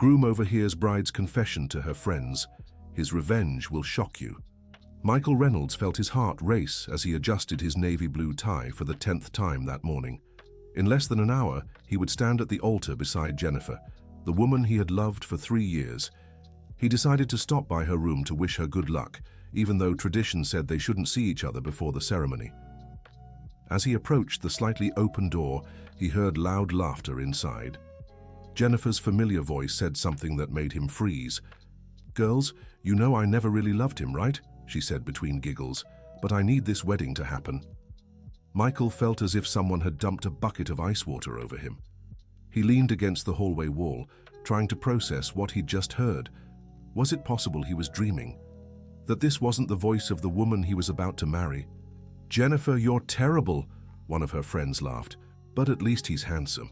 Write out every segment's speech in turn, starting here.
Groom overhears bride's confession to her friends. His revenge will shock you. Michael Reynolds felt his heart race as he adjusted his navy blue tie for the 10th time that morning. In less than an hour, he would stand at the altar beside Jennifer, the woman he had loved for 3 years. He decided to stop by her room to wish her good luck, even though tradition said they shouldn't see each other before the ceremony. As he approached the slightly open door, he heard loud laughter inside. Jennifer's familiar voice said something that made him freeze. "Girls, you know I never really loved him, right?" she said between giggles. "But I need this wedding to happen." Michael felt as if someone had dumped a bucket of ice water over him. He leaned against the hallway wall, trying to process what he'd just heard. Was it possible he was dreaming? That this wasn't the voice of the woman he was about to marry? "Jennifer, you're terrible," one of her friends laughed. "But at least he's handsome."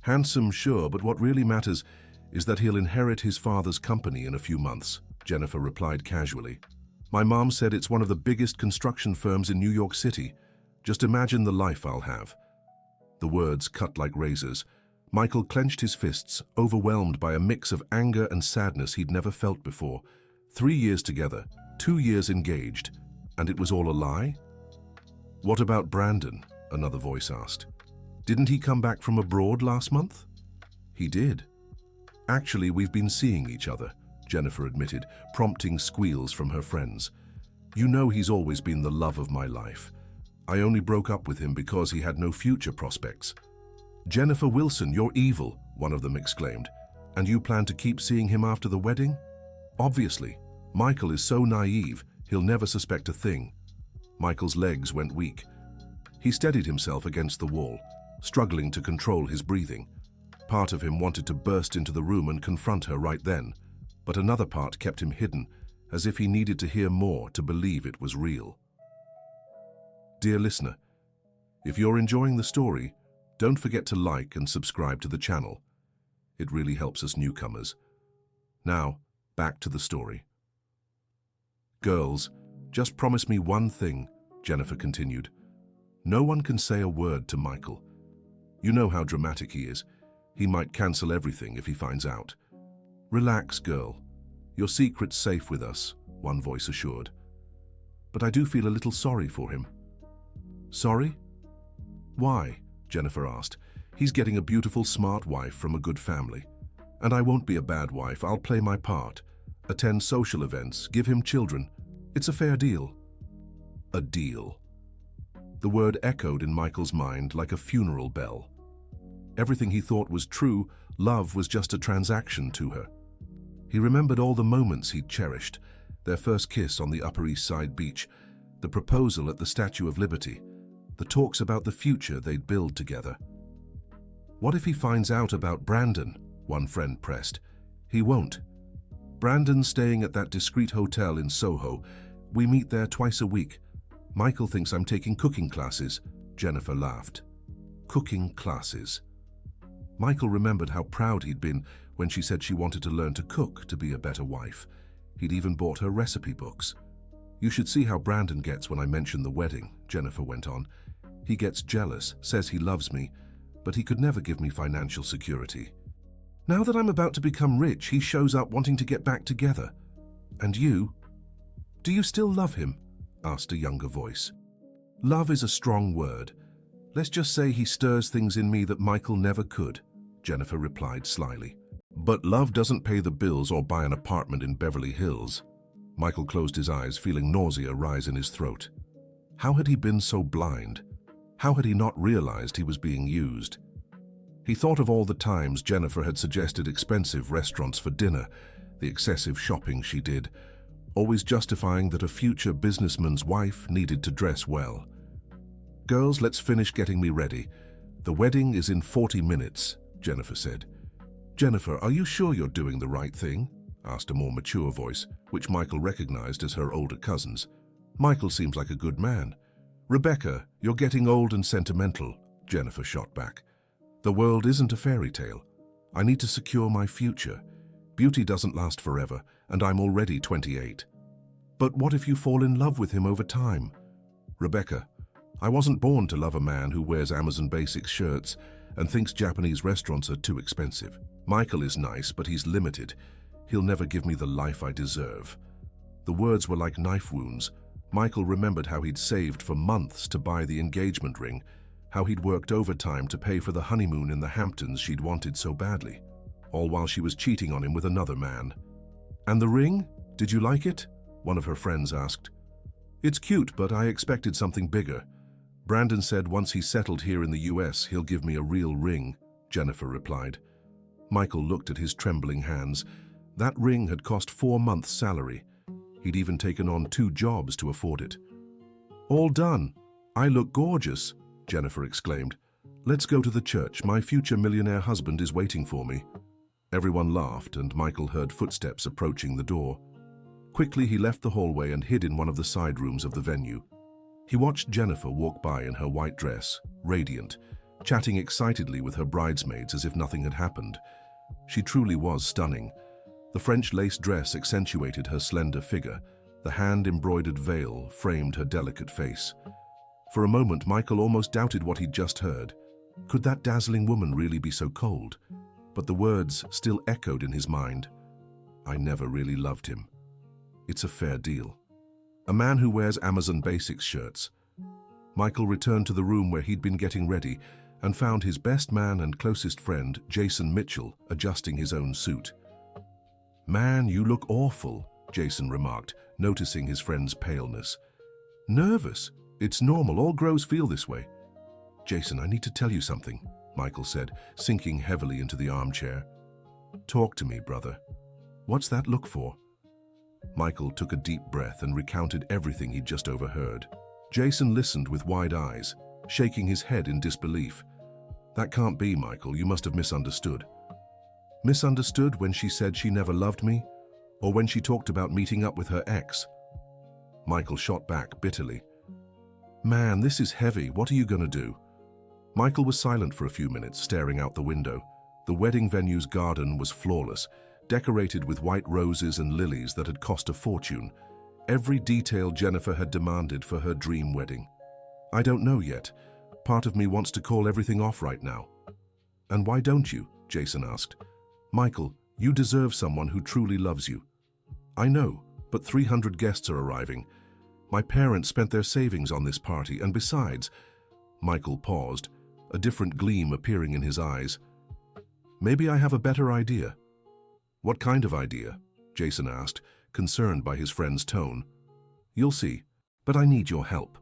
"Handsome, sure, but what really matters is that he'll inherit his father's company in a few months," Jennifer replied casually. "My mom said it's one of the biggest construction firms in New York City. Just imagine the life I'll have." The words cut like razors. Michael clenched his fists, overwhelmed by a mix of anger and sadness he'd never felt before. 3 years together, 2 years engaged, and it was all a lie? "What about Brandon?" another voice asked. "Didn't he come back from abroad last month?" "He did." "Actually, we've been seeing each other," Jennifer admitted, prompting squeals from her friends. "You know he's always been the love of my life. I only broke up with him because he had no future prospects." "Jennifer Wilson, you're evil," one of them exclaimed. "And you plan to keep seeing him after the wedding?" "Obviously. Michael is so naive, he'll never suspect a thing." Michael's legs went weak. He steadied himself against the wall, struggling to control his breathing. Part of him wanted to burst into the room and confront her right then, but another part kept him hidden, as if he needed to hear more to believe it was real. Dear listener, if you're enjoying the story, don't forget to like and subscribe to the channel. It really helps us newcomers. Now, back to the story. "Girls, just promise me one thing," Jennifer continued. "No one can say a word to Michael. You know how dramatic he is. He might cancel everything if he finds out. Relax, girl. Your secret's safe with us," one voice assured. "But I do feel a little sorry for him." "Sorry? Why?" Jennifer asked. "He's getting a beautiful, smart wife from a good family. And I won't be a bad wife. I'll play my part. Attend social events, give him children. It's a fair deal." A deal. The word echoed in Michael's mind like a funeral bell. Everything he thought was true, love was just a transaction to her. He remembered all the moments he'd cherished, their first kiss on the Upper East Side beach, the proposal at the Statue of Liberty, the talks about the future they'd build together. "What if he finds out about Brandon?" one friend pressed. "He won't. Brandon's staying at that discreet hotel in Soho. We meet there twice a week. Michael thinks I'm taking cooking classes." Jennifer laughed. Cooking classes. Michael remembered how proud he'd been when she said she wanted to learn to cook to be a better wife. He'd even bought her recipe books. "You should see how Brandon gets when I mention the wedding," Jennifer went on. "He gets jealous, says he loves me, but he could never give me financial security. Now that I'm about to become rich, he shows up wanting to get back together. And you? Do you still love him?" asked a younger voice. "Love is a strong word. Let's just say he stirs things in me that Michael never could," Jennifer replied slyly. "But love doesn't pay the bills or buy an apartment in Beverly Hills." Michael closed his eyes, feeling nausea rise in his throat. How had he been so blind? How had he not realized he was being used? He thought of all the times Jennifer had suggested expensive restaurants for dinner, the excessive shopping she did, always justifying that a future businessman's wife needed to dress well. "Girls, let's finish getting me ready. The wedding is in 40 minutes, Jennifer said. "Jennifer, are you sure you're doing the right thing?" asked a more mature voice, which Michael recognized as her older cousins. "Michael seems like a good man." "Rebecca, you're getting old and sentimental," Jennifer shot back. "The world isn't a fairy tale. I need to secure my future. Beauty doesn't last forever, and I'm already 28. "But what if you fall in love with him over time?" "Rebecca, I wasn't born to love a man who wears Amazon Basics shirts and thinks Japanese restaurants are too expensive. Michael is nice, but he's limited. He'll never give me the life I deserve." The words were like knife wounds. Michael remembered how he'd saved for months to buy the engagement ring, how he'd worked overtime to pay for the honeymoon in the Hamptons she'd wanted so badly, all while she was cheating on him with another man. "And the ring? Did you like it?" one of her friends asked. "It's cute, but I expected something bigger. Brandon said once he's settled here in the US, he'll give me a real ring," Jennifer replied. Michael looked at his trembling hands. That ring had cost 4 months' salary. He'd even taken on 2 jobs to afford it. "All done. I look gorgeous," Jennifer exclaimed. "Let's go to the church. My future millionaire husband is waiting for me." Everyone laughed, and Michael heard footsteps approaching the door. Quickly, he left the hallway and hid in one of the side rooms of the venue. He watched Jennifer walk by in her white dress, radiant, chatting excitedly with her bridesmaids as if nothing had happened. She truly was stunning. The French lace dress accentuated her slender figure. The hand-embroidered veil framed her delicate face. For a moment, Michael almost doubted what he'd just heard. Could that dazzling woman really be so cold? But the words still echoed in his mind. "I never really loved him. It's a fair deal." A man who wears Amazon Basics shirts. Michael returned to the room where he'd been getting ready and found his best man and closest friend, Jason Mitchell, adjusting his own suit. "Man, you look awful," Jason remarked, noticing his friend's paleness. "Nervous? It's normal, all grows feel this way." "Jason, I need to tell you something," Michael said, sinking heavily into the armchair. "Talk to me, brother." "What's that look for?" Michael took a deep breath and recounted everything he'd just overheard. Jason listened with wide eyes, shaking his head in disbelief. "That can't be, Michael. You must have misunderstood." "Misunderstood when she said she never loved me? Or when she talked about meeting up with her ex?" Michael shot back bitterly. "Man, this is heavy. What are you going to do?" Michael was silent for a few minutes, staring out the window. The wedding venue's garden was flawless, decorated with white roses and lilies that had cost a fortune. Every detail Jennifer had demanded for her dream wedding. "I don't know yet. Part of me wants to call everything off right now." "And why don't you?" Jason asked. "Michael, you deserve someone who truly loves you." "I know, but 300 guests are arriving. My parents spent their savings on this party, and besides—" Michael paused, a different gleam appearing in his eyes. "Maybe I have a better idea." "What kind of idea?" Jason asked, concerned by his friend's tone. "You'll see, but I need your help."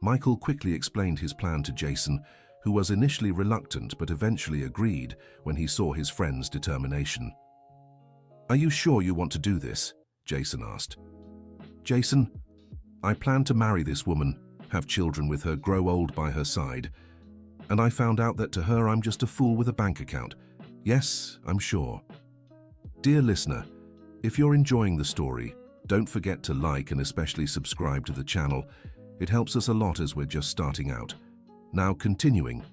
Michael quickly explained his plan to Jason, who was initially reluctant but eventually agreed when he saw his friend's determination. "Are you sure you want to do this?" Jason asked. "Jason, I plan to marry this woman, have children with her, grow old by her side. And I found out that to her I'm just a fool with a bank account. Yes, I'm sure." Dear listener, if you're enjoying the story, don't forget to like and especially subscribe to the channel. It helps us a lot as we're just starting out. Now continuing.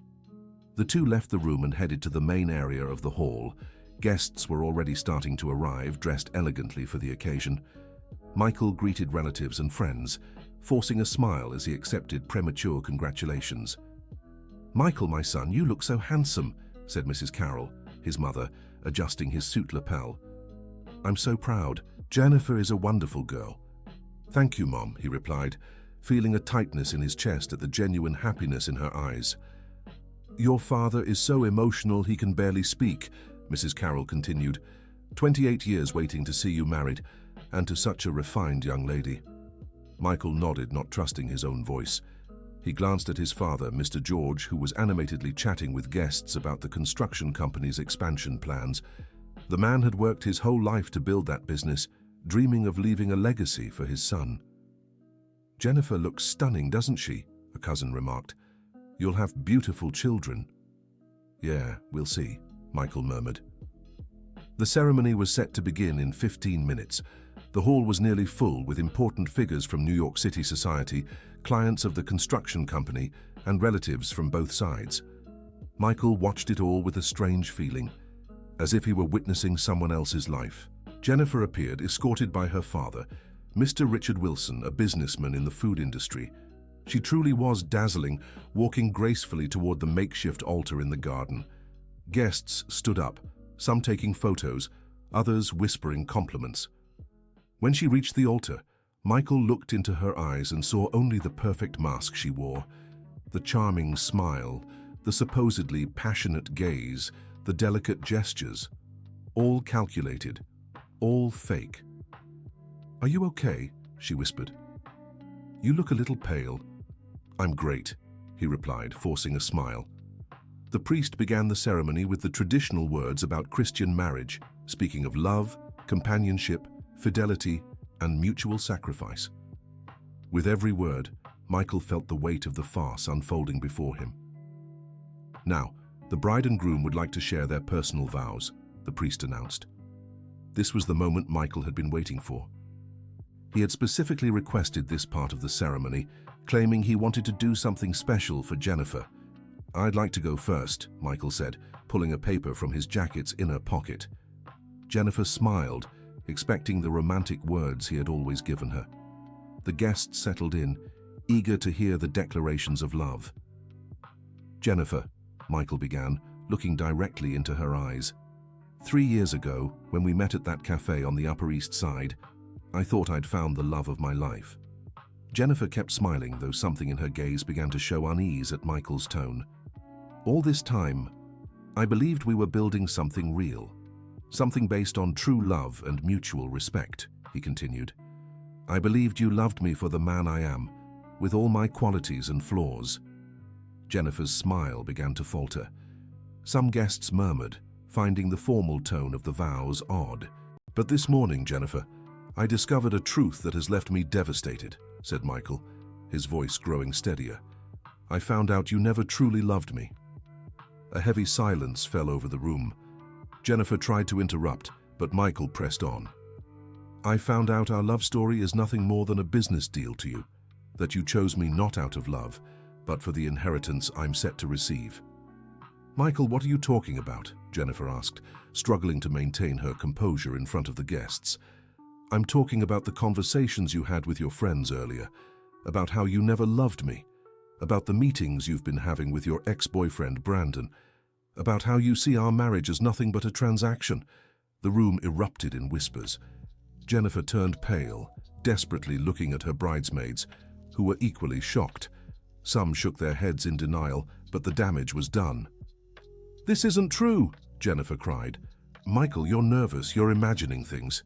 The two left the room and headed to the main area of the hall. Guests were already starting to arrive, dressed elegantly for the occasion. Michael greeted relatives and friends, forcing a smile as he accepted premature congratulations. "Michael, my son, you look so handsome," said Mrs. Carroll, his mother, adjusting his suit lapel. "I'm so proud. Jennifer is a wonderful girl." "Thank you, Mom," he replied, feeling a tightness in his chest at the genuine happiness in her eyes. "Your father is so emotional he can barely speak," Mrs. Carroll continued. 28 years waiting to see you married, and to such a refined young lady." Michael nodded, not trusting his own voice. He glanced at his father, Mr. George, who was animatedly chatting with guests about the construction company's expansion plans. The man had worked his whole life to build that business, dreaming of leaving a legacy for his son. "Jennifer looks stunning, doesn't she?" a cousin remarked. "You'll have beautiful children." "Yeah, we'll see," Michael murmured. The ceremony was set to begin in 15 minutes. The hall was nearly full with important figures from New York City society, clients of the construction company, and relatives from both sides. Michael watched it all with a strange feeling, as if he were witnessing someone else's life. Jennifer appeared, escorted by her father, Mr. Richard Wilson, a businessman in the food industry. She truly was dazzling, walking gracefully toward the makeshift altar in the garden. Guests stood up, some taking photos, others whispering compliments. When she reached the altar, Michael looked into her eyes and saw only the perfect mask she wore, the charming smile, the supposedly passionate gaze, the delicate gestures, all calculated, all fake. "Are you okay?" she whispered. "You look a little pale." "I'm great," he replied, forcing a smile. The priest began the ceremony with the traditional words about Christian marriage, speaking of love, companionship, fidelity, and mutual sacrifice. With every word, Michael felt the weight of the farce unfolding before him. "Now, the bride and groom would like to share their personal vows," the priest announced. This was the moment Michael had been waiting for. He had specifically requested this part of the ceremony, claiming he wanted to do something special for Jennifer. "I'd like to go first," Michael said, pulling a paper from his jacket's inner pocket. Jennifer smiled, expecting the romantic words he had always given her. The guests settled in, eager to hear the declarations of love. "Jennifer," Michael began, looking directly into her eyes. 3 years ago, when we met at that cafe on the Upper East Side, I thought I'd found the love of my life." Jennifer kept smiling, though something in her gaze began to show unease at Michael's tone. "All this time, I believed we were building something real, something based on true love and mutual respect," he continued. "I believed you loved me for the man I am, with all my qualities and flaws." Jennifer's smile began to falter. Some guests murmured, finding the formal tone of the vows odd. "But this morning, Jennifer, I discovered a truth that has left me devastated," said Michael, his voice growing steadier. "I found out you never truly loved me." A heavy silence fell over the room. Jennifer tried to interrupt, but Michael pressed on. "I found out our love story is nothing more than a business deal to you, that you chose me not out of love, but for the inheritance I'm set to receive." "Michael, what are you talking about?" Jennifer asked, struggling to maintain her composure in front of the guests. "I'm talking about the conversations you had with your friends earlier, about how you never loved me, about the meetings you've been having with your ex-boyfriend Brandon, about how you see our marriage as nothing but a transaction." The room erupted in whispers. Jennifer turned pale, desperately looking at her bridesmaids, who were equally shocked. Some shook their heads in denial, but the damage was done. "This isn't true," Jennifer cried. "Michael, you're nervous, you're imagining things."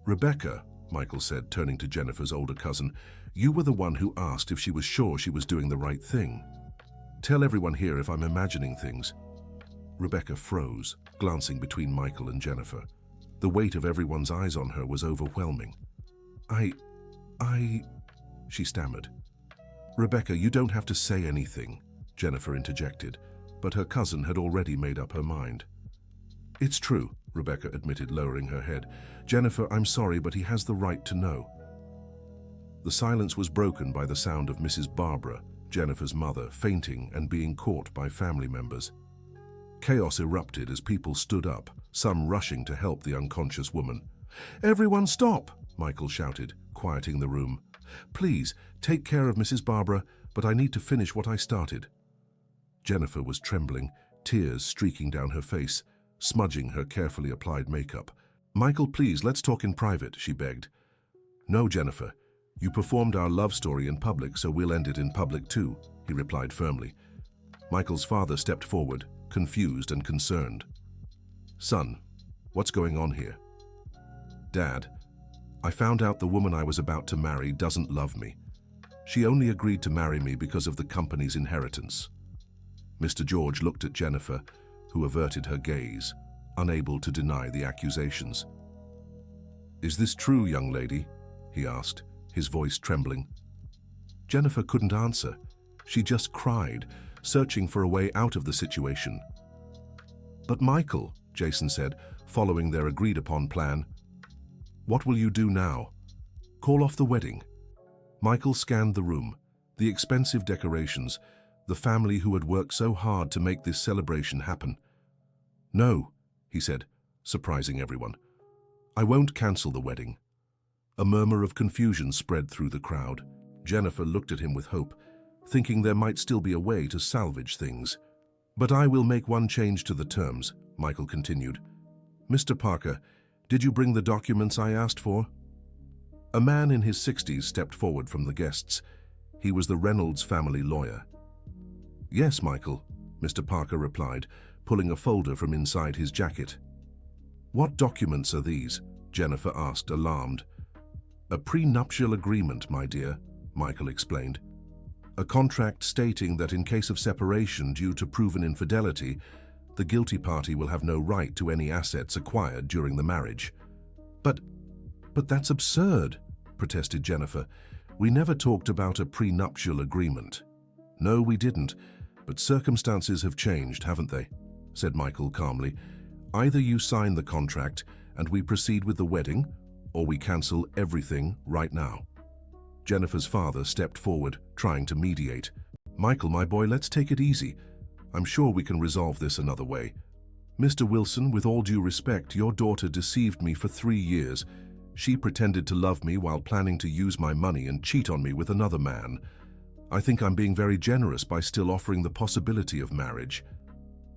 "Rebecca," Michael said, turning to Jennifer's older cousin, "you were the one who asked if she was sure she was doing the right thing. Tell everyone here if I'm imagining things." Rebecca froze, glancing between Michael and Jennifer. The weight of everyone's eyes on her was overwhelming. I, she stammered. "Rebecca, you don't have to say anything," Jennifer interjected, but her cousin had already made up her mind. "It's true," Rebecca admitted, lowering her head. "Jennifer, I'm sorry, but he has the right to know." The silence was broken by the sound of Mrs. Barbara, Jennifer's mother, fainting and being caught by family members. Chaos erupted as people stood up, some rushing to help the unconscious woman. "Everyone stop!" Michael shouted, quieting the room. "Please, take care of Mrs. Barbara, but I need to finish what I started." Jennifer was trembling, tears streaking down her face, smudging her carefully applied makeup. "Michael, please, let's talk in private," she begged. "No, Jennifer. You performed our love story in public, so we'll end it in public too," he replied firmly. Michael's father stepped forward, confused and concerned. "Son, what's going on here?" "Dad, I found out the woman I was about to marry doesn't love me. She only agreed to marry me because of the company's inheritance." Mr. George looked at Jennifer, who averted her gaze, unable to deny the accusations. "Is this true, young lady?" he asked, his voice trembling. Jennifer couldn't answer. She just cried, searching for a way out of the situation. "But Michael," Jason said, following their agreed-upon plan, "what will you do now? Call off the wedding?" Michael scanned the room, the expensive decorations, the family who had worked so hard to make this celebration happen. "No," he said, surprising everyone. "I won't cancel the wedding." A murmur of confusion spread through the crowd. Jennifer looked at him with hope, thinking there might still be a way to salvage things. But I will make one change to the terms, Michael continued. Mr. Parker, did you bring the documents I asked for? A man in his 60s stepped forward from the guests. He was the Reynolds family lawyer. Yes, Michael, Mr. Parker replied, pulling a folder from inside his jacket. What documents are these? Jennifer asked, alarmed. A prenuptial agreement, my dear, Michael explained. A contract stating that in case of separation due to proven infidelity, the guilty party will have no right to any assets acquired during the marriage. But that's absurd, protested Jennifer. We never talked about a prenuptial agreement. No, we didn't, but circumstances have changed, haven't they? Said Michael calmly. Either you sign the contract and we proceed with the wedding, or we cancel everything right now. Jennifer's father stepped forward, trying to mediate. Michael, my boy, let's take it easy. I'm sure we can resolve this another way. Mr. Wilson, with all due respect, your daughter deceived me for 3 years. She pretended to love me while planning to use my money and cheat on me with another man. I think I'm being very generous by still offering the possibility of marriage.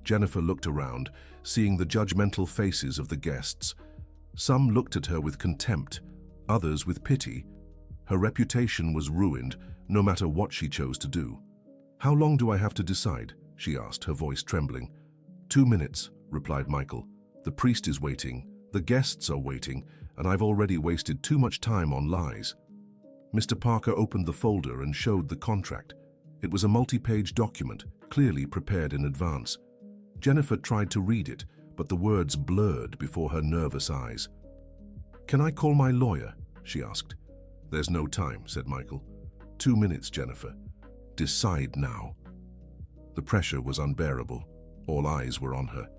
Jennifer looked around, seeing the judgmental faces of the guests. Some looked at her with contempt, others with pity. Her reputation was ruined, no matter what she chose to do. How long do I have to decide? She asked, her voice trembling. 2 minutes, replied Michael. The priest is waiting, the guests are waiting, and I've already wasted too much time on lies. Mr. Parker opened the folder and showed the contract. It was a multi-page document, clearly prepared in advance. Jennifer tried to read it, but the words blurred before her nervous eyes. Can I call my lawyer? She asked. There's no time, said Michael. 2 minutes, Jennifer. Decide now. The pressure was unbearable. All eyes were on her.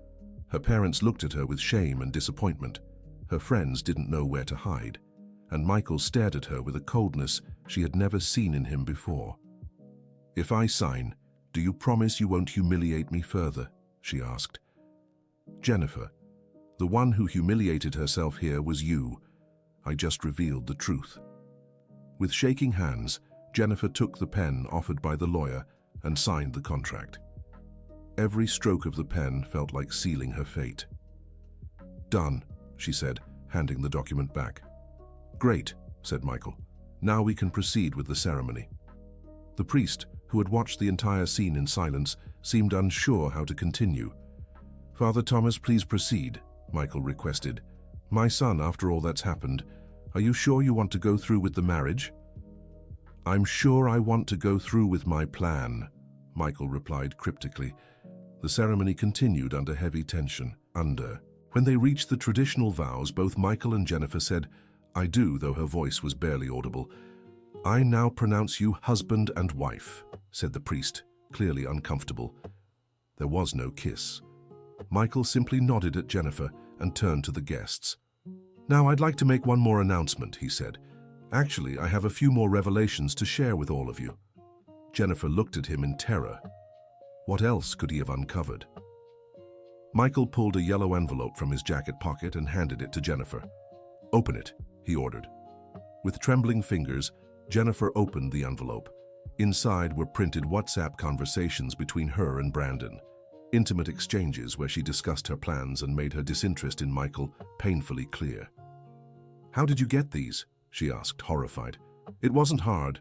Her parents looked at her with shame and disappointment. Her friends didn't know where to hide, and Michael stared at her with a coldness she had never seen in him before. If I sign, do you promise you won't humiliate me further? She asked. Jennifer, the one who humiliated herself here was you. I just revealed the truth. With shaking hands, Jennifer took the pen offered by the lawyer and signed the contract. Every stroke of the pen felt like sealing her fate. Done, she said, handing the document back. Great, said Michael. Now we can proceed with the ceremony. The priest, who had watched the entire scene in silence, seemed unsure how to continue. Father Thomas, please proceed, Michael requested. My son, after all that's happened, are you sure you want to go through with the marriage? I'm sure I want to go through with my plan, Michael replied cryptically. The ceremony continued under heavy tension. When they reached the traditional vows, both Michael and Jennifer said, I do, though her voice was barely audible. I now pronounce you husband and wife, said the priest, clearly uncomfortable. There was no kiss. Michael simply nodded at Jennifer and turned to the guests. Now I'd like to make one more announcement, he said. Actually, I have a few more revelations to share with all of you. Jennifer looked at him in terror. What else could he have uncovered? Michael pulled a yellow envelope from his jacket pocket and handed it to Jennifer. Open it, he ordered. With trembling fingers, Jennifer opened the envelope. Inside were printed WhatsApp conversations between her and Brandon. Intimate exchanges where she discussed her plans and made her disinterest in Michael painfully clear. How did you get these? She asked, horrified. It wasn't hard.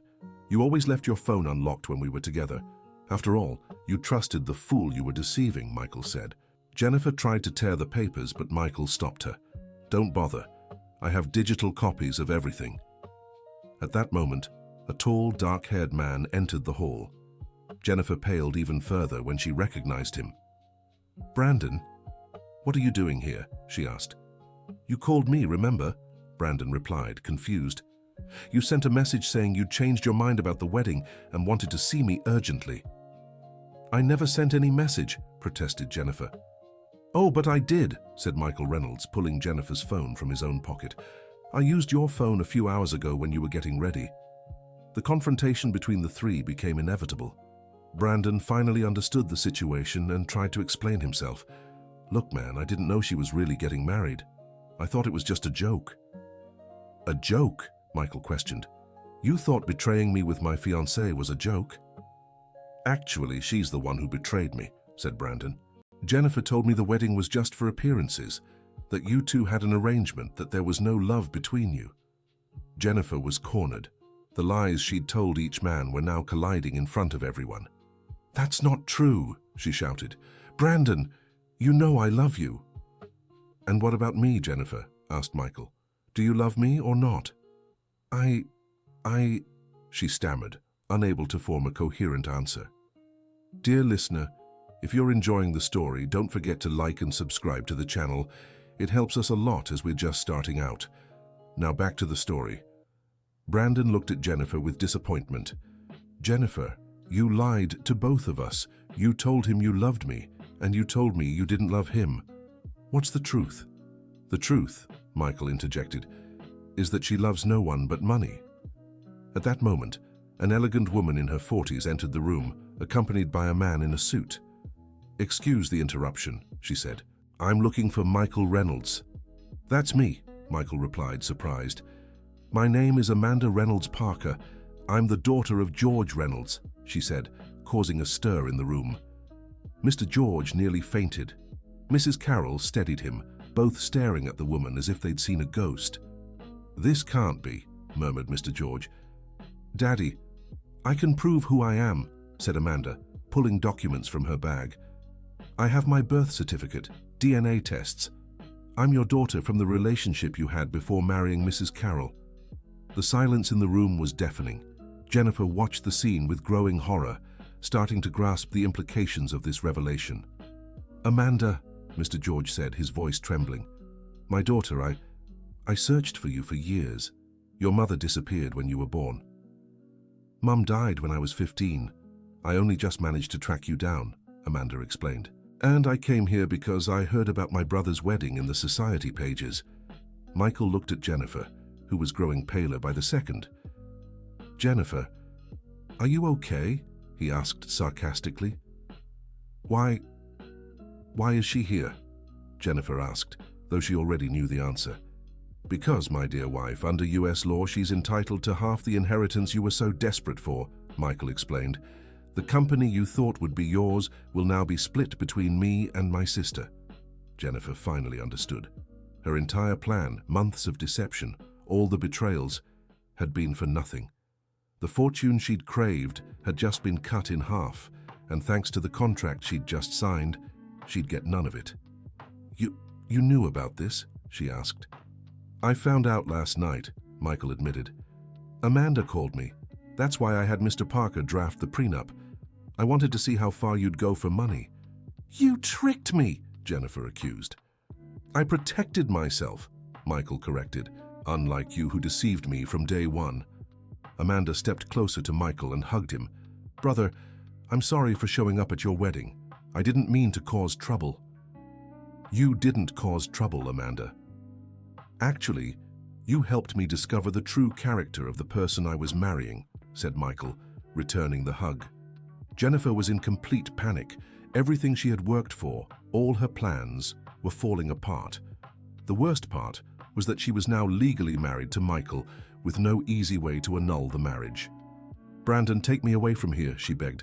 You always left your phone unlocked when we were together. After all, you trusted the fool you were deceiving, Michael said. Jennifer tried to tear the papers, but Michael stopped her. Don't bother. I have digital copies of everything. At that moment, a tall, dark-haired man entered the hall. Jennifer paled even further when she recognized him. Brandon, what are you doing here? She asked. You called me, remember? Brandon replied, confused. You sent a message saying you'd changed your mind about the wedding and wanted to see me urgently. I never sent any message, protested Jennifer. Oh, but I did, said Michael Reynolds, pulling Jennifer's phone from his own pocket. I used your phone a few hours ago when you were getting ready. The confrontation between the three became inevitable. Brandon finally understood the situation and tried to explain himself. Look, man, I didn't know she was really getting married. I thought it was just a joke. A joke? Michael questioned. You thought betraying me with my fiancée was a joke? Actually, she's the one who betrayed me, said Brandon. Jennifer told me the wedding was just for appearances, that you two had an arrangement, that there was no love between you. Jennifer was cornered. The lies she'd told each man were now colliding in front of everyone. "That's not true," she shouted. "Brandon, you know I love you." "And what about me, Jennifer?" asked Michael. "Do you love me or not?" I, she stammered, unable to form a coherent answer. Dear listener, if you're enjoying the story, don't forget to like and subscribe to the channel. It helps us a lot as we're just starting out. Now back to the story. Brandon looked at Jennifer with disappointment. "Jennifer, you lied to both of us. You told him you loved me, and you told me you didn't love him. What's the truth?" "The truth," Michael interjected, "is that she loves no one but money." At that moment, an elegant woman in her 40s entered the room, accompanied by a man in a suit. "Excuse the interruption," she said. "I'm looking for Michael Reynolds." "That's me," Michael replied, surprised. "My name is Amanda Reynolds Parker. I'm the daughter of George Reynolds," she said, causing a stir in the room. Mr. George nearly fainted. Mrs. Carroll steadied him, both staring at the woman as if they'd seen a ghost. "This can't be," murmured Mr. George. "Daddy, I can prove who I am," said Amanda, pulling documents from her bag. "I have my birth certificate, DNA tests. I'm your daughter from the relationship you had before marrying Mrs. Carroll." The silence in the room was deafening. Jennifer watched the scene with growing horror, starting to grasp the implications of this revelation. "Amanda," Mr. George said, his voice trembling. "My daughter, I searched for you for years. Your mother disappeared when you were born." "Mum died when I was 15. I only just managed to track you down," Amanda explained. "And I came here because I heard about my brother's wedding in the society pages." Michael looked at Jennifer, who was growing paler by the second. "Jennifer, are you okay?" he asked sarcastically. Why is she here?" Jennifer asked, though she already knew the answer. "Because, my dear wife, under US law, she's entitled to half the inheritance you were so desperate for," Michael explained. "The company you thought would be yours will now be split between me and my sister." Jennifer finally understood. Her entire plan, months of deception, all the betrayals, had been for nothing. The fortune she'd craved had just been cut in half, and thanks to the contract she'd just signed, she'd get none of it. You knew about this?" she asked. "I found out last night," Michael admitted. "Amanda called me. That's why I had Mr. Parker draft the prenup. I wanted to see how far you'd go for money." "You tricked me," Jennifer accused. "I protected myself," Michael corrected, "unlike you who deceived me from day one." Amanda stepped closer to Michael and hugged him. "Brother, I'm sorry for showing up at your wedding. I didn't mean to cause trouble." "You didn't cause trouble, Amanda. Actually, you helped me discover the true character of the person I was marrying," said Michael, returning the hug. Jennifer was in complete panic. Everything she had worked for, all her plans, were falling apart. The worst part was that she was now legally married to Michael, with no easy way to annul the marriage. "Brandon, take me away from here," she begged.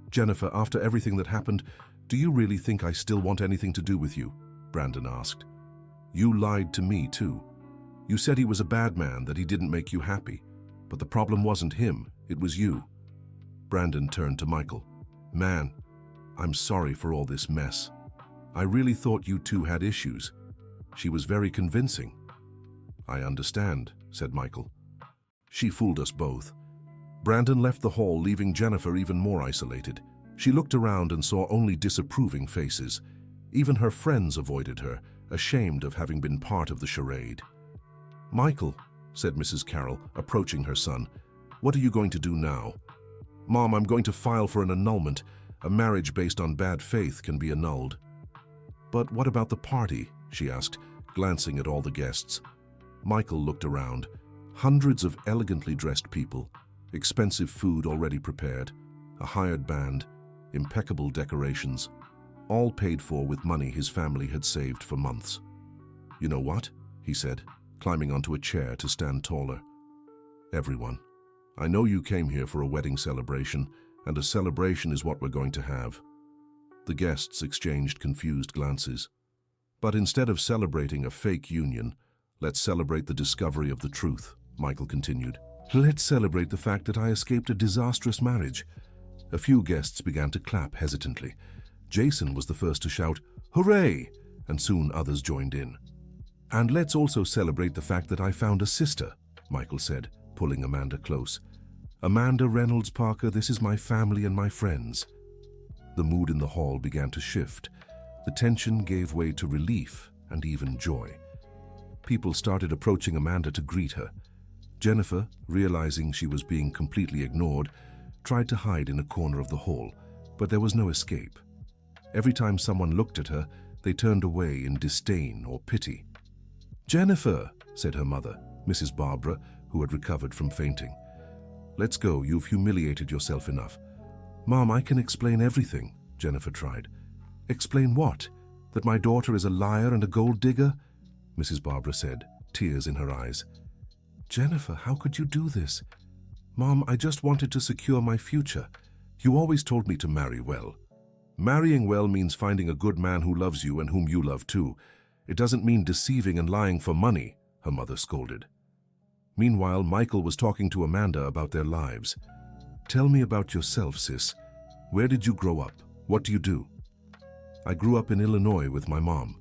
"Jennifer, after everything that happened, do you really think I still want anything to do with you?" Brandon asked. "You lied to me too. You said he was a bad man, that he didn't make you happy. But the problem wasn't him, it was you." Brandon turned to Michael. "Man, I'm sorry for all this mess. I really thought you two had issues. She was very convincing." "I understand," said Michael. "She fooled us both." Brandon left the hall, leaving Jennifer even more isolated. She looked around and saw only disapproving faces. Even her friends avoided her, ashamed of having been part of the charade. "Michael," said Mrs. Carroll, approaching her son, "what are you going to do now?" "Mom, I'm going to file for an annulment. A marriage based on bad faith can be annulled." "But what about the party?" she asked, glancing at all the guests. Michael looked around. Hundreds of elegantly dressed people, expensive food already prepared, a hired band, impeccable decorations, all paid for with money his family had saved for months. "You know what?" he said, climbing onto a chair to stand taller. "Everyone, I know you came here for a wedding celebration, and a celebration is what we're going to have." The guests exchanged confused glances. But instead of celebrating a fake union, let's celebrate the discovery of the truth, Michael continued. Let's celebrate the fact that I escaped a disastrous marriage. A few guests began to clap hesitantly. Jason was the first to shout, "Hooray!" and soon others joined in. And let's also celebrate the fact that I found a sister, Michael said, pulling Amanda close. Amanda Reynolds Parker, this is my family and my friends. The mood in the hall began to shift. The tension gave way to relief and even joy. People started approaching Amanda to greet her. Jennifer, realizing she was being completely ignored, tried to hide in a corner of the hall, but there was no escape. Every time someone looked at her, they turned away in disdain or pity. Jennifer, said her mother, Mrs. Barbara, who had recovered from fainting. Let's go, you've humiliated yourself enough. Mom, I can explain everything, Jennifer tried. Explain what? That my daughter is a liar and a gold digger? Mrs. Barbara said, tears in her eyes. Jennifer, how could you do this? Mom, I just wanted to secure my future. You always told me to marry well. Marrying well means finding a good man who loves you and whom you love too. It doesn't mean deceiving and lying for money, her mother scolded. Meanwhile, Michael was talking to Amanda about their lives. Tell me about yourself, sis. Where did you grow up? What do you do? I grew up in Illinois with my mom.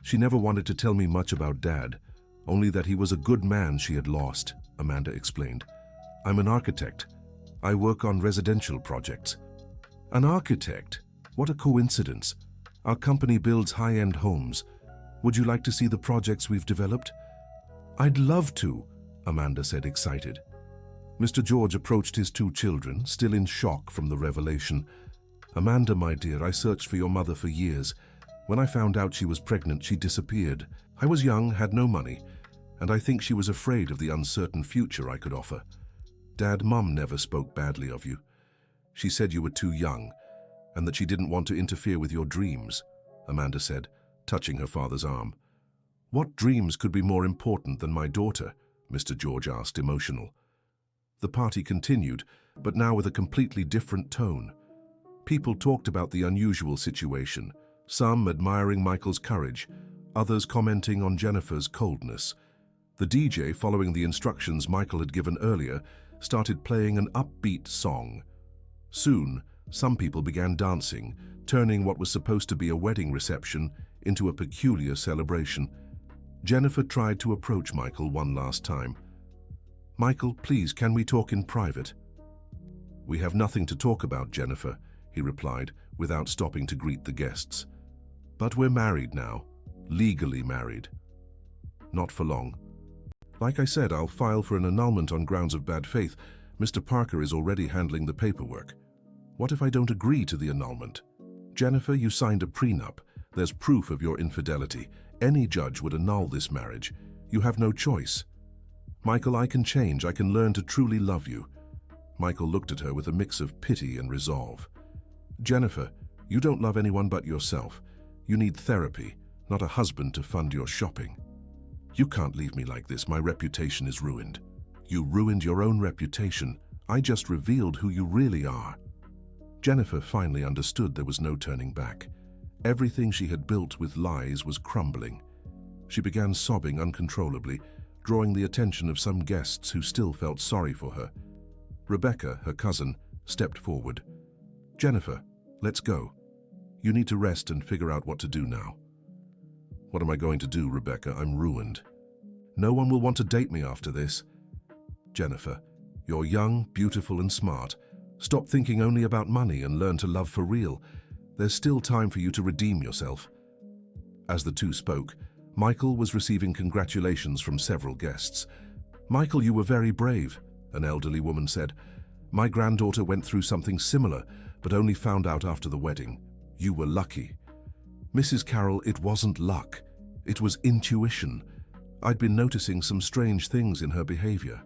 She never wanted to tell me much about Dad, only that he was a good man she had lost, Amanda explained. I'm an architect. I work on residential projects. An architect? What a coincidence. Our company builds high-end homes. Would you like to see the projects we've developed? I'd love to, Amanda said, excited. Mr. George approached his two children, still in shock from the revelation. Amanda, my dear, I searched for your mother for years. When I found out she was pregnant, she disappeared. I was young, had no money, and I think she was afraid of the uncertain future I could offer. Dad, Mum never spoke badly of you. She said you were too young, and that she didn't want to interfere with your dreams, Amanda said, touching her father's arm. What dreams could be more important than my daughter? Mr. George asked, emotional. The party continued, but now with a completely different tone. People talked about the unusual situation, some admiring Michael's courage, others commenting on Jennifer's coldness. The DJ, following the instructions Michael had given earlier, started playing an upbeat song. Soon, some people began dancing, turning what was supposed to be a wedding reception into a peculiar celebration. Jennifer tried to approach Michael one last time. Michael, please, can we talk in private? We have nothing to talk about, Jennifer, he replied, without stopping to greet the guests. But we're married now, legally married. Not for long. Like I said, I'll file for an annulment on grounds of bad faith. Mr. Parker is already handling the paperwork. What if I don't agree to the annulment? Jennifer, you signed a prenup. There's proof of your infidelity. Any judge would annul this marriage. You have no choice. Michael, I can change. I can learn to truly love you. Michael looked at her with a mix of pity and resolve. Jennifer, you don't love anyone but yourself. You need therapy, not a husband to fund your shopping. You can't leave me like this. My reputation is ruined. You ruined your own reputation. I just revealed who you really are. Jennifer finally understood there was no turning back. Everything she had built with lies was crumbling. She began sobbing uncontrollably, drawing the attention of some guests who still felt sorry for her. Rebecca, her cousin, stepped forward. Jennifer, let's go. You need to rest and figure out what to do now. What am I going to do, Rebecca? I'm ruined. No one will want to date me after this. Jennifer, you're young, beautiful, and smart. Stop thinking only about money and learn to love for real. There's still time for you to redeem yourself. As the two spoke, Michael was receiving congratulations from several guests. Michael, you were very brave, an elderly woman said. My granddaughter went through something similar, but only found out after the wedding. You were lucky. Mrs. Carroll, it wasn't luck. It was intuition. I'd been noticing some strange things in her behavior.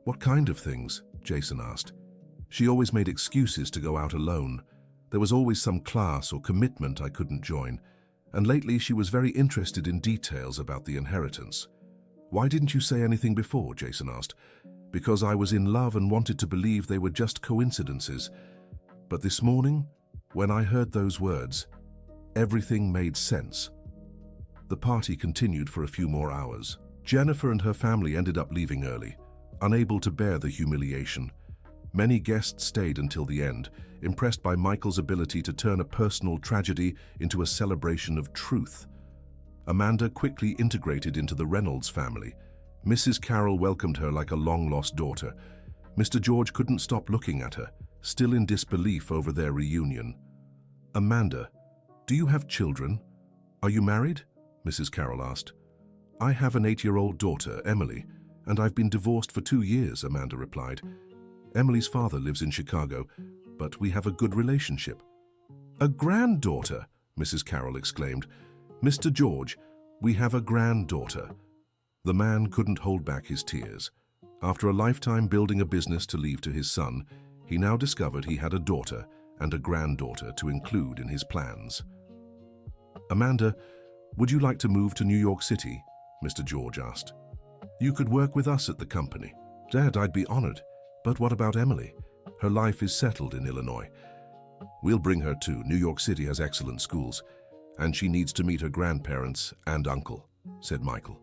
What kind of things? Jason asked. She always made excuses to go out alone. There was always some class or commitment I couldn't join, and lately she was very interested in details about the inheritance. Why didn't you say anything before? Jason asked. Because I was in love and wanted to believe they were just coincidences. But this morning, When I heard those words, everything made sense. The party continued for a few more hours. Jennifer and her family ended up leaving early, unable to bear the humiliation. Many guests stayed until the end, impressed by Michael's ability to turn a personal tragedy into a celebration of truth. Amanda quickly integrated into the Reynolds family. Mrs. Carroll welcomed her like a long-lost daughter. Mr. George couldn't stop looking at her, still in disbelief over their reunion. "Amanda, do you have children? Are you married?" Mrs. Carroll asked. "I have an 8-year-old daughter, Emily, and I've been divorced for 2 years," Amanda replied. "Emily's father lives in Chicago, but we have a good relationship." "A granddaughter!" Mrs. Carroll exclaimed. "Mr. George, we have a granddaughter." The man couldn't hold back his tears. After a lifetime building a business to leave to his son, he now discovered he had a daughter and a granddaughter to include in his plans. "Amanda, would you like to move to New York City?" Mr. George asked. "You could work with us at the company." "Dad, I'd be honored. But what about Emily? Her life is settled in Illinois." "We'll bring her too. New York City has excellent schools, and she needs to meet her grandparents and uncle," said Michael.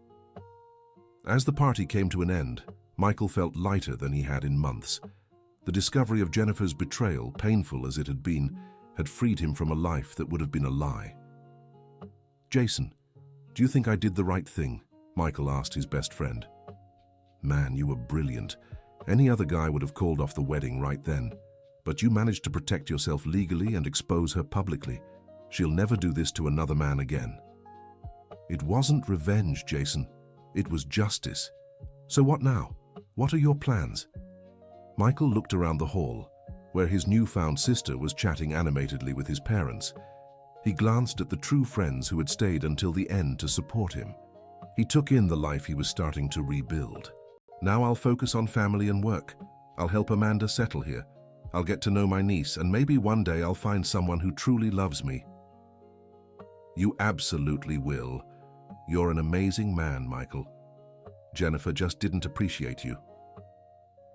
As the party came to an end, Michael felt lighter than he had in months. The discovery of Jennifer's betrayal, painful as it had been, had freed him from a life that would have been a lie. "Jason, do you think I did the right thing?" Michael asked his best friend. "Man, you were brilliant. Any other guy would have called off the wedding right then. But you managed to protect yourself legally and expose her publicly. She'll never do this to another man again." "It wasn't revenge, Jason. It was justice. So what now? What are your plans?" Michael looked around the hall, where his newfound sister was chatting animatedly with his parents. He glanced at the true friends who had stayed until the end to support him. He took in the life he was starting to rebuild. "Now I'll focus on family and work. I'll help Amanda settle here. I'll get to know my niece, and maybe one day I'll find someone who truly loves me." "You absolutely will. You're an amazing man, Michael. Jennifer just didn't appreciate you."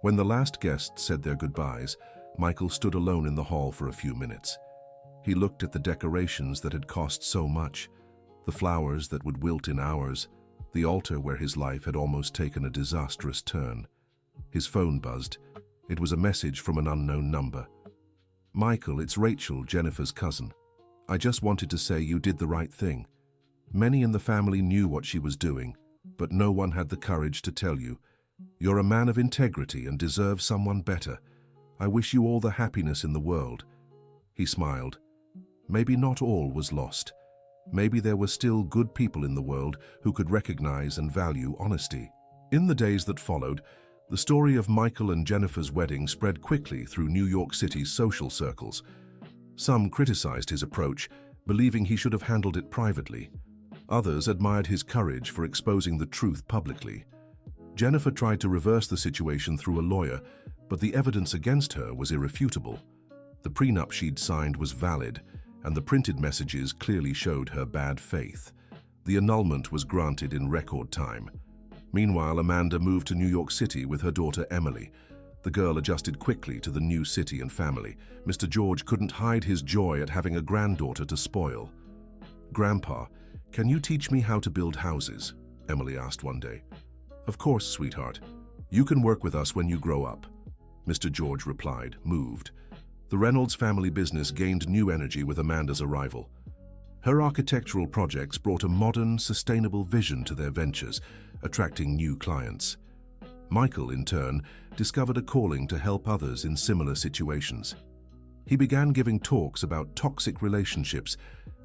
When the last guests said their goodbyes, Michael stood alone in the hall for a few minutes. He looked at the decorations that had cost so much, the flowers that would wilt in hours, the altar where his life had almost taken a disastrous turn. His phone buzzed. It was a message from an unknown number. "Michael, it's Rachel, Jennifer's cousin. I just wanted to say you did the right thing. Many in the family knew what she was doing, but no one had the courage to tell you. You're a man of integrity and deserve someone better. I wish you all the happiness in the world." He smiled. Maybe not all was lost. Maybe there were still good people in the world who could recognize and value honesty. In the days that followed, the story of Michael and Jennifer's wedding spread quickly through New York City's social circles. Some criticized his approach, believing he should have handled it privately. Others admired his courage for exposing the truth publicly. Jennifer tried to reverse the situation through a lawyer, but the evidence against her was irrefutable. The prenup she'd signed was valid, and the printed messages clearly showed her bad faith. The annulment was granted in record time. Meanwhile, Amanda moved to New York City with her daughter Emily. The girl adjusted quickly to the new city and family. Mr. George couldn't hide his joy at having a granddaughter to spoil. "Grandpa, can you teach me how to build houses?" Emily asked one day. "Of course, sweetheart. You can work with us when you grow up," Mr. George replied, moved. The Reynolds family business gained new energy with Amanda's arrival. Her architectural projects brought a modern, sustainable vision to their ventures, attracting new clients. Michael, in turn, discovered a calling to help others in similar situations. He began giving talks about toxic relationships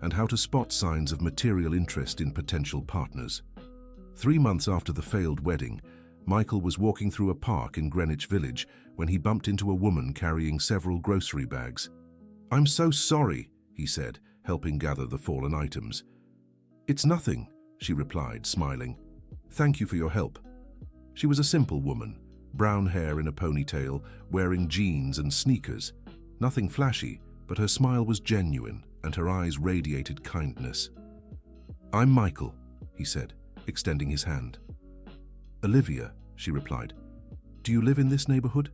and how to spot signs of material interest in potential partners. 3 months after the failed wedding, Michael was walking through a park in Greenwich Village when he bumped into a woman carrying several grocery bags. "I'm so sorry," he said, helping gather the fallen items. "It's nothing," she replied, smiling. "Thank you for your help." She was a simple woman, brown hair in a ponytail, wearing jeans and sneakers. Nothing flashy, but her smile was genuine and her eyes radiated kindness. "I'm Michael," he said, extending his hand. "Olivia," she replied. "Do you live in this neighborhood?"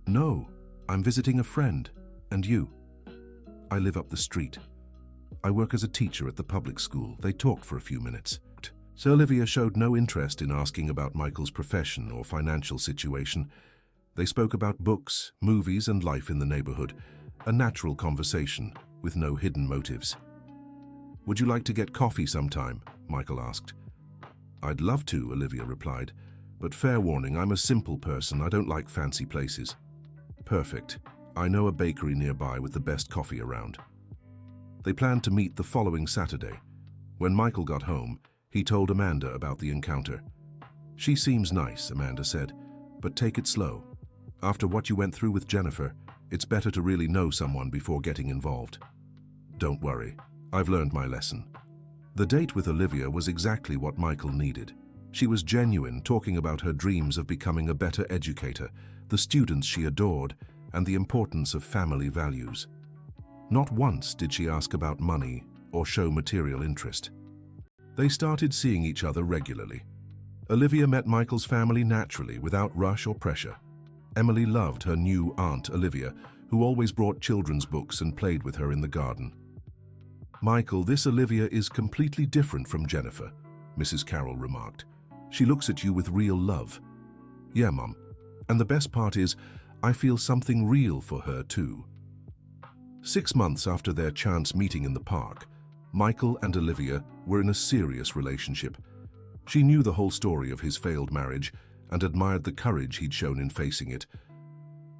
"No, I'm visiting a friend. And you?" I live up the street. I work as a teacher at the public school. They talked for a few minutes. So Olivia showed no interest in asking about Michael's profession or financial situation. They spoke about books, movies, and life in the neighborhood, a natural conversation with no hidden motives. "Would you like to get coffee sometime?" Michael asked. "I'd love to," Olivia replied, "but fair warning, I'm a simple person. I don't like fancy places." "Perfect. I know a bakery nearby with the best coffee around." They planned to meet the following Saturday. When Michael got home, he told Amanda about the encounter. "She seems nice," Amanda said, "but take it slow. After what you went through with Jennifer, it's better to really know someone before getting involved." "Don't worry, I've learned my lesson." The date with Olivia was exactly what Michael needed. She was genuine, talking about her dreams of becoming a better educator, the students she adored, and the importance of family values. Not once did she ask about money or show material interest. They started seeing each other regularly. Olivia met Michael's family naturally, without rush or pressure. Emily loved her new aunt, Olivia, who always brought children's books and played with her in the garden. "Michael, this Olivia is completely different from Jennifer," Mrs. Carroll remarked. "She looks at you with real love." "Yeah, Mum. And the best part is, I feel something real for her too." 6 months after their chance meeting in the park, Michael and Olivia were in a serious relationship. She knew the whole story of his failed marriage and admired the courage he'd shown in facing it.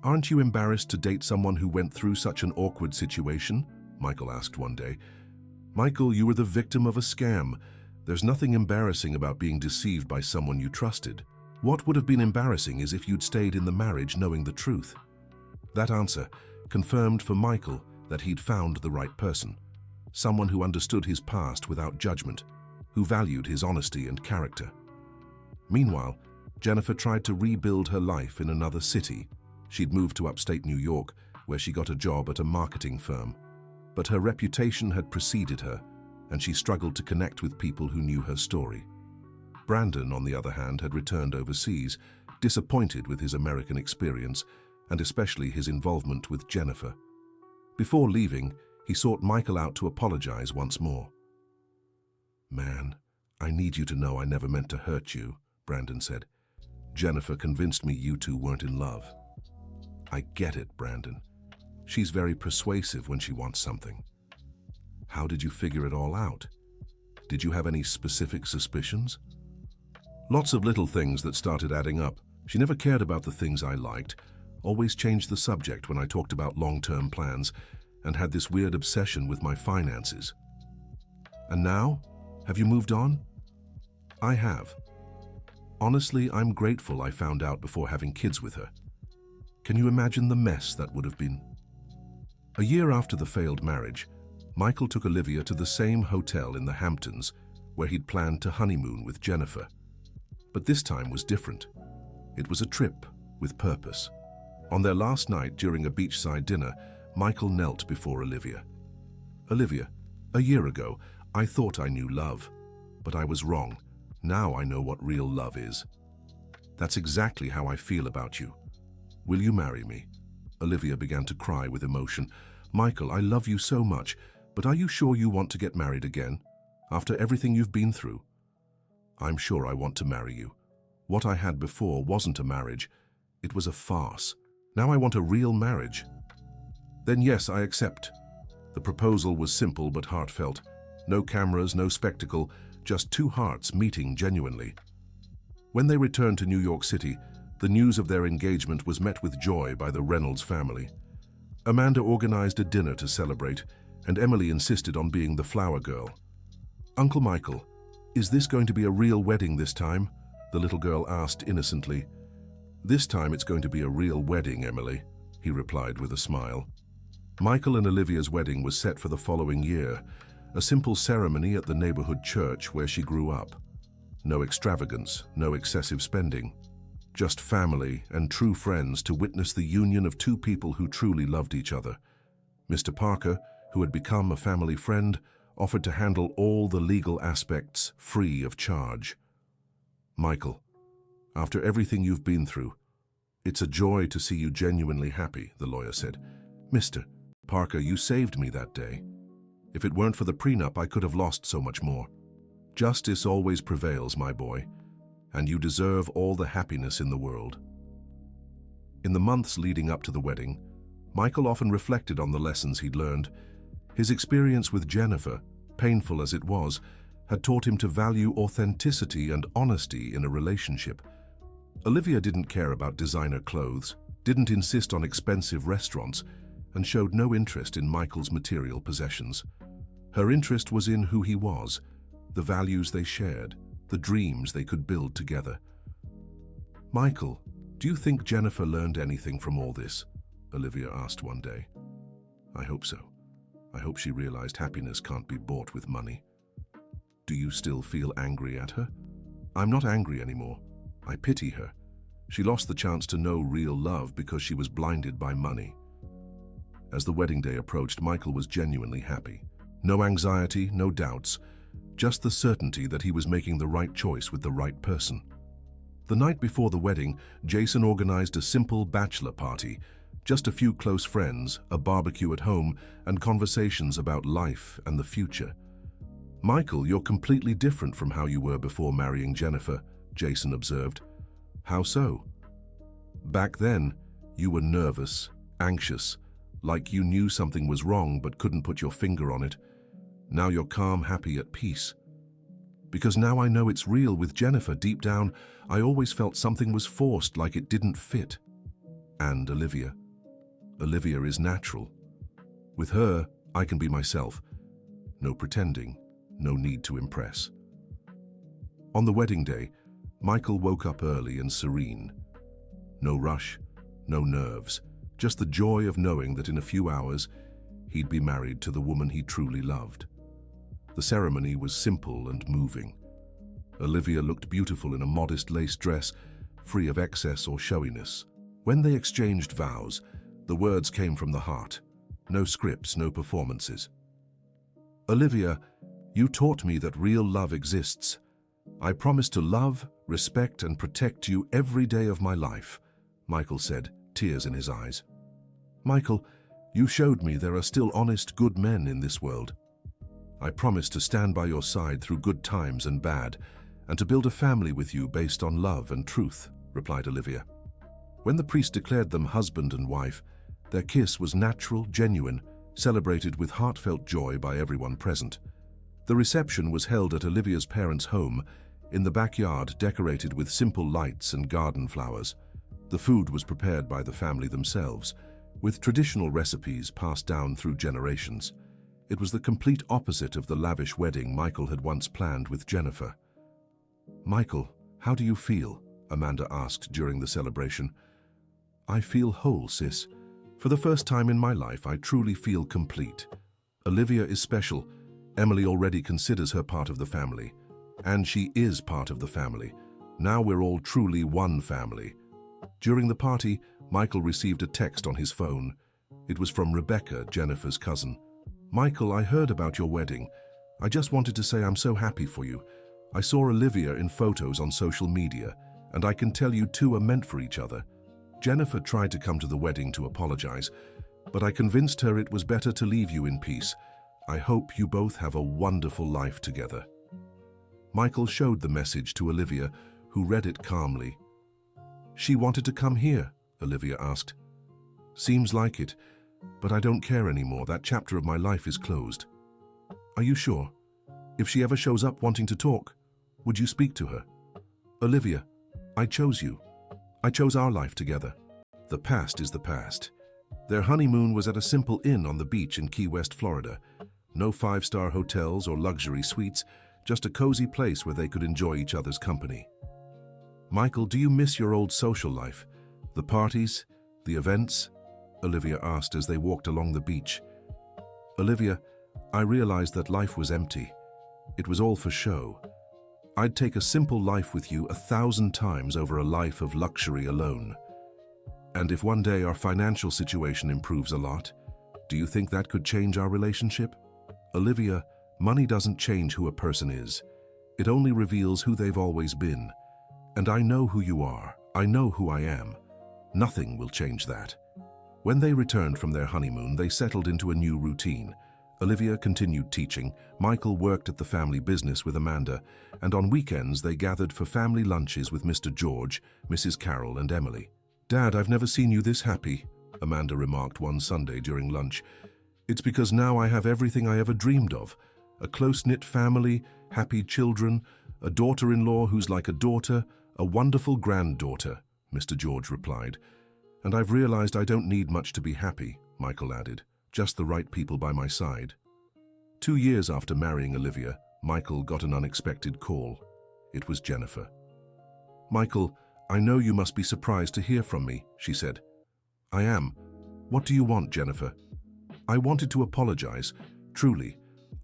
"Aren't you embarrassed to date someone who went through such an awkward situation?" Michael asked one day. "Michael, you were the victim of a scam. There's nothing embarrassing about being deceived by someone you trusted. What would have been embarrassing is if you'd stayed in the marriage knowing the truth." That answer confirmed for Michael that he'd found the right person. Someone who understood his past without judgment, who valued his honesty and character. Meanwhile, Jennifer tried to rebuild her life in another city. She'd moved to upstate New York, where she got a job at a marketing firm. But her reputation had preceded her, and she struggled to connect with people who knew her story. Brandon, on the other hand, had returned overseas, disappointed with his American experience, and especially his involvement with Jennifer. Before leaving, he sought Michael out to apologize once more. "Man, I need you to know I never meant to hurt you," Brandon said. "Jennifer convinced me you two weren't in love." "I get it, Brandon. She's very persuasive when she wants something." "How did you figure it all out? Did you have any specific suspicions?" "Lots of little things that started adding up. She never cared about the things I liked, always changed the subject when I talked about long-term plans, and had this weird obsession with my finances." "And now? Have you moved on?" "I have. Honestly, I'm grateful I found out before having kids with her. Can you imagine the mess that would have been?" A year after the failed marriage, Michael took Olivia to the same hotel in the Hamptons where he'd planned to honeymoon with Jennifer. But this time was different. It was a trip with purpose. On their last night during a beachside dinner, Michael knelt before Olivia. "Olivia, a year ago, I thought I knew love, but I was wrong. Now I know what real love is. That's exactly how I feel about you. Will you marry me?" Olivia began to cry with emotion. "Michael, I love you so much, but are you sure you want to get married again? After everything you've been through?" "I'm sure I want to marry you. What I had before wasn't a marriage. It was a farce. Now I want a real marriage." "Then yes, I accept." The proposal was simple but heartfelt. No cameras, no spectacle, just two hearts meeting genuinely. When they returned to New York City, the news of their engagement was met with joy by the Reynolds family. Amanda organized a dinner to celebrate, and Emily insisted on being the flower girl. "Uncle Michael, is this going to be a real wedding this time?" the little girl asked innocently. "This time it's going to be a real wedding, Emily," he replied with a smile. Michael and Olivia's wedding was set for the following year, a simple ceremony at the neighborhood church where she grew up. No extravagance, no excessive spending. Just family and true friends to witness the union of two people who truly loved each other. Mr. Parker, who had become a family friend, offered to handle all the legal aspects free of charge. "Michael, after everything you've been through, it's a joy to see you genuinely happy," the lawyer said. "Mr. Parker, you saved me that day. If it weren't for the prenup, I could have lost so much more. Justice always prevails, my boy, and you deserve all the happiness in the world. In the months leading up to the wedding, Michael often reflected on the lessons he'd learned. His experience with Jennifer, painful as it was, had taught him to value authenticity and honesty in a relationship. Olivia didn't care about designer clothes, didn't insist on expensive restaurants, and showed no interest in Michael's material possessions. Her interest was in who he was, the values they shared, the dreams they could build together. Michael, do you think Jennifer learned anything from all this? Olivia asked one day. I hope so. I hope she realized happiness can't be bought with money. Do you still feel angry at her? I'm not angry anymore. I pity her. She lost the chance to know real love because she was blinded by money. As the wedding day approached, Michael was genuinely happy. No anxiety, no doubts, just the certainty that he was making the right choice with the right person. The night before the wedding, Jason organized a simple bachelor party, just a few close friends, a barbecue at home, and conversations about life and the future. Michael, you're completely different from how you were before marrying Jennifer, Jason observed. How so? Back then, you were nervous, anxious, like you knew something was wrong but couldn't put your finger on it. Now you're calm, happy, at peace. Because now I know it's real with Jennifer. Deep down, I always felt something was forced, like it didn't fit. And Olivia. Olivia is natural. With her, I can be myself. No pretending, no need to impress. On the wedding day, Michael woke up early and serene. No rush, no nerves, just the joy of knowing that in a few hours, he'd be married to the woman he truly loved. The ceremony was simple and moving. Olivia looked beautiful in a modest lace dress, free of excess or showiness. When they exchanged vows, the words came from the heart. No scripts, no performances. Olivia, you taught me that real love exists. I promise to love, respect, and protect you every day of my life, Michael said, tears in his eyes. Michael, you showed me there are still honest, good men in this world. I promise to stand by your side through good times and bad, and to build a family with you based on love and truth, replied Olivia. When the priest declared them husband and wife, their kiss was natural, genuine, celebrated with heartfelt joy by everyone present. The reception was held at Olivia's parents' home, in the backyard decorated with simple lights and garden flowers. The food was prepared by the family themselves, with traditional recipes passed down through generations. It was the complete opposite of the lavish wedding Michael had once planned with Jennifer. Michael, how do you feel? Amanda asked during the celebration. I feel whole, sis. For the first time in my life, I truly feel complete. Olivia is special. Emily already considers her part of the family. And she is part of the family. Now we're all truly one family. During the party, Michael received a text on his phone. It was from Rebecca, Jennifer's cousin. Michael, I heard about your wedding. I just wanted to say I'm so happy for you. I saw Olivia in photos on social media, and I can tell you two are meant for each other. Jennifer tried to come to the wedding to apologize, but I convinced her it was better to leave you in peace. I hope you both have a wonderful life together. Michael showed the message to Olivia, who read it calmly. She wanted to come here, Olivia asked. Seems like it, but I don't care anymore. That chapter of my life is closed. Are you sure? If she ever shows up wanting to talk, would you speak to her? Olivia, I chose you. I chose our life together. The past is the past. Their honeymoon was at a simple inn on the beach in Key West, Florida. No five-star hotels or luxury suites, just a cozy place where they could enjoy each other's company. Michael, do you miss your old social life? The parties? The events? Olivia asked as they walked along the beach. Olivia, I realized that life was empty. It was all for show. I'd take a simple life with you 1,000 times over a life of luxury alone. And if one day our financial situation improves a lot, do you think that could change our relationship? Olivia, money doesn't change who a person is. It only reveals who they've always been. And I know who you are. I know who I am. Nothing will change that. When they returned from their honeymoon, they settled into a new routine. Olivia continued teaching, Michael worked at the family business with Amanda, and on weekends they gathered for family lunches with Mr. George, Mrs. Carroll, and Emily. "Dad, I've never seen you this happy," Amanda remarked one Sunday during lunch. "It's because now I have everything I ever dreamed of. A close-knit family, happy children, a daughter-in-law who's like a daughter, a wonderful granddaughter," Mr. George replied. "And I've realized I don't need much to be happy," Michael added. "Just the right people by my side." 2 years after marrying Olivia, Michael got an unexpected call. It was Jennifer. "Michael, I know you must be surprised to hear from me," she said. "I am. What do you want, Jennifer?" "I wanted to apologize. Truly.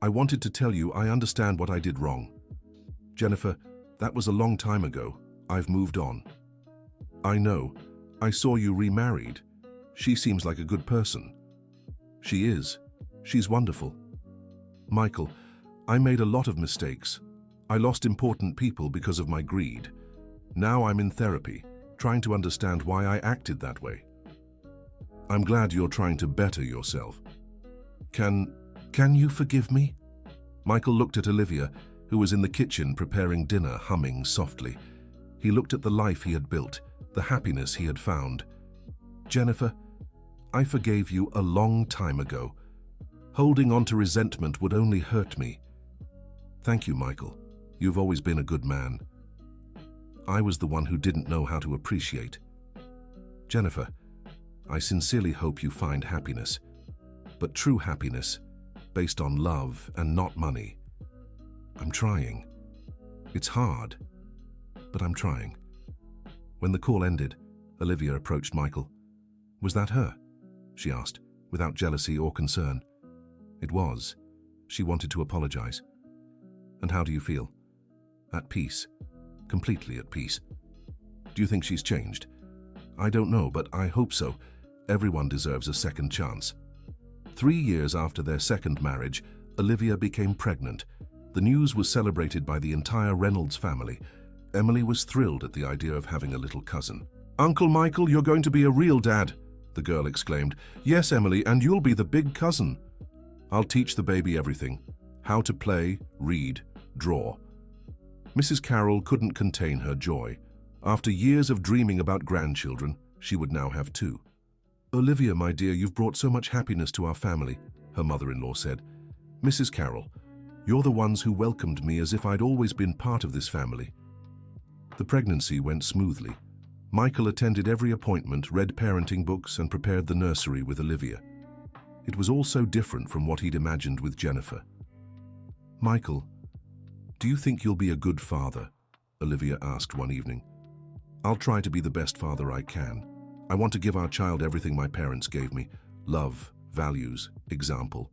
I wanted to tell you I understand what I did wrong." "Jennifer, that was a long time ago. I've moved on." "I know. I saw you remarried. She seems like a good person." "She is. She's wonderful." "Michael, I made a lot of mistakes. I lost important people because of my greed. Now I'm in therapy, trying to understand why I acted that way." "I'm glad you're trying to better yourself. Can you forgive me?" Michael looked at Olivia, who was in the kitchen preparing dinner, humming softly. He looked at the life he had built, the happiness he had found. "Jennifer, I forgave you a long time ago. Holding on to resentment would only hurt me." "Thank you, Michael. You've always been a good man. I was the one who didn't know how to appreciate. Jennifer, I sincerely hope you find happiness, but true happiness, based on love and not money. I'm trying. It's hard, but I'm trying." When the call ended, Olivia approached Michael. "Was that her?" she asked, without jealousy or concern. "It was. She wanted to apologize." "And how do you feel?" "At peace. Completely at peace." "Do you think she's changed?" "I don't know, but I hope so. Everyone deserves a second chance." 3 years after their second marriage, Olivia became pregnant. The news was celebrated by the entire Reynolds family. Emily was thrilled at the idea of having a little cousin. "Uncle Michael, you're going to be a real dad," the girl exclaimed. "Yes, Emily, and you'll be the big cousin. I'll teach the baby everything. How to play, read, draw." Mrs. Carroll couldn't contain her joy. After years of dreaming about grandchildren, she would now have 2. "Olivia, my dear, you've brought so much happiness to our family," her mother-in-law said. "Mrs. Carroll, you're the ones who welcomed me as if I'd always been part of this family." The pregnancy went smoothly. Michael attended every appointment, read parenting books, and prepared the nursery with Olivia. It was all so different from what he'd imagined with Jennifer. "Michael, do you think you'll be a good father?" Olivia asked one evening. "I'll try to be the best father I can. I want to give our child everything my parents gave me: love, values, example.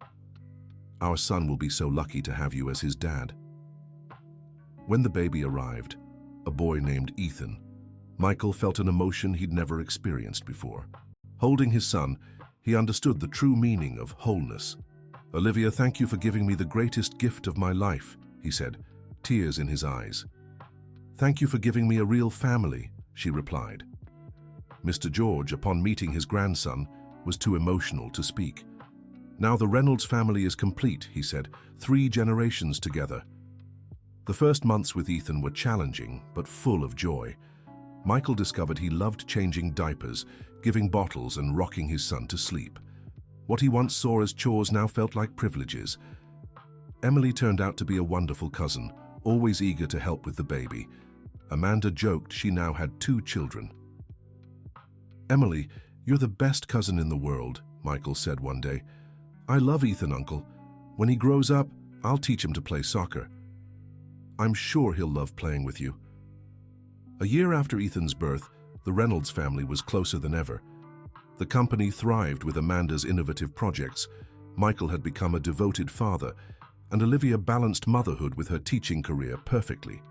Our son will be so lucky to have you as his dad." When the baby arrived, a boy named Ethan, Michael felt an emotion he'd never experienced before. Holding his son, he understood the true meaning of wholeness. "Olivia, thank you for giving me the greatest gift of my life," he said, tears in his eyes. "Thank you for giving me a real family," she replied. Mr. George, upon meeting his grandson, was too emotional to speak. "Now the Reynolds family is complete," he said, 3 generations together. The first months with Ethan were challenging, but full of joy. Michael discovered he loved changing diapers, giving bottles, and rocking his son to sleep. What he once saw as chores now felt like privileges. Emily turned out to be a wonderful cousin, always eager to help with the baby. Amanda joked she now had 2 children. "Emily, you're the best cousin in the world," Michael said one day. "I love Ethan, Uncle. When he grows up, I'll teach him to play soccer. I'm sure he'll love playing with you." A year after Ethan's birth, the Reynolds family was closer than ever. The company thrived with Amanda's innovative projects. Michael had become a devoted father, and Olivia balanced motherhood with her teaching career perfectly.